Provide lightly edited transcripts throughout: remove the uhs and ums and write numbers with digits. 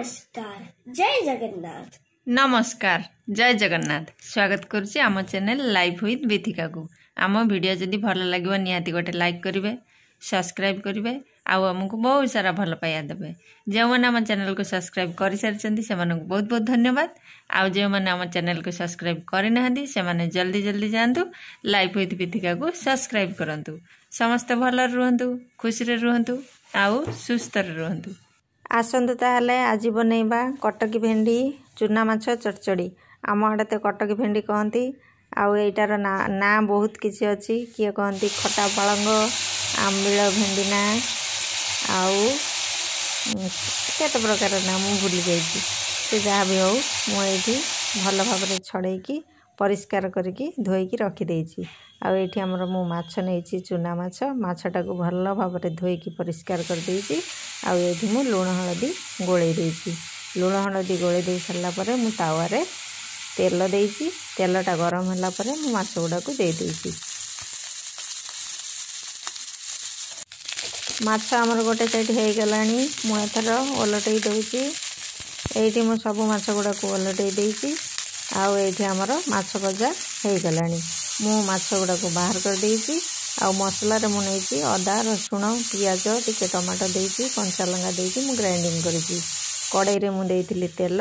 नमस्कार जय जगन्नाथ। नमस्कार जय जगन्नाथ। स्वागत करुच्ची आम चैनल लाइफ विथ बिथिका को। आम वीडियो जदि भल लगे निहाती गोटे लाइक करेंगे, सब्सक्राइब करेंगे, आउ आमको बहुत सारा भल पाया देवे। जो मैंने आम चैनल को सब्सक्राइब कर सारी से बहुत बहुत धन्यवाद। आउ जो मैंने आम चैनल को सब्सक्राइब करना से जल्दी जल्दी जातु लाइफ विथ बिथिका को सब्सक्राइब करूँ। समस्त भल रुहतु, खुशी रुहतु, आउ सुस्थ रुहतु। आसतु ताहले आज बनैबा कटकी भेंडी चूना माछ चरचड़ी। आम आड़े तो कटकी भेंडी कहती, आउ एटार ना बहुत किसी अच्छी। किए कहती खटा पालंग, आंबिल भेंडी ना, आउ केते प्रकार ना मु भूली जाइए। से जहाँ भी हो मुझे भल भाव छड़ेकी परिष्कार करके धोईकी रखिदेची। आउ ये आमर मु माछ नहीं चूना माछटा को भल भाव धोईकी परिष्कार कर देची। आउ ये मु लुण हलदी गोले देची। लुण हलदी गोले दे सारा पर मु तावारे तेल देची। तेलटा गरम होला पर मु माछ गुड़ा को दे देची। माछ आमर गोटे साइड हो गलानी, मु एथर ओलटई दउची। एठी मु सब माछ गुड़ा को ओलटई देची। आउ ये आमर माछ भजा हो गलानी, मु माछ गुड़ा को बाहर कर देची। आउ मसलार मु नहीं अदा रसुण पियाज टिके टमाटो देची, कंचा लंका देची मु ग्राइंडिंग करी। कड़ाई मु देइथिली तेल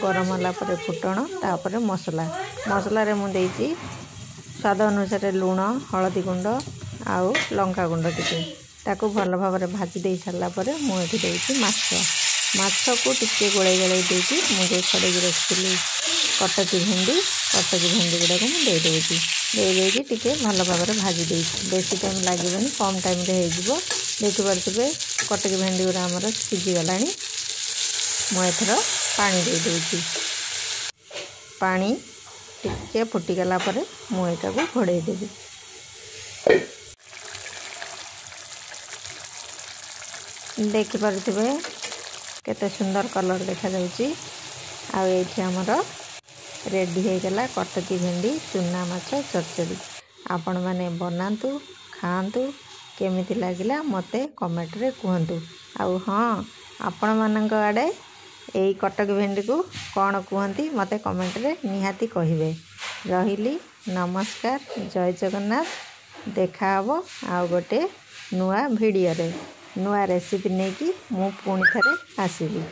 गरम होला पर फुटण, तापर मसला मसलार मु देची स्वाद अनुसार लुण हलदी गुंड आउ लंका गुंड टिके ताको भल भाव भाजी दे सारा पर मुझे देची माछ को टिके गोले गोले देकी मु जो छड़े रखी कटकी भेंडी गुड़ा को मुझे देदेकी टिके भल भाव भाजी देची। बेसी टाइम लगे कम टाइम हो देखिपे कटकी भेंडी गुड़ा आमर सीझीगला। मुझे पानी दे दूची, पानी टिके फुटीगला पर मुझे घोड़े देवी। देखिपे केते सुंदर कलर देखा जाउची। आउ ये आमर रेडी हो गला कटकी भेंडी चूना माछ चरचड़ी। आपण माने बनातु खातु केमिति लागिला मते कमेंट रे कहतु। आउ हाँ, आपण मानक आड़े यही कटकी भेंडी को कौन कहती मते कमेंट रे निहाती कहिबे। रहिली नमस्कार जय जगन्नाथ। देखा हबो आउ गोटे नुआ वीडियो रे नुआ रेसिपी नहीं कि मु पुणी थरे आसीबी।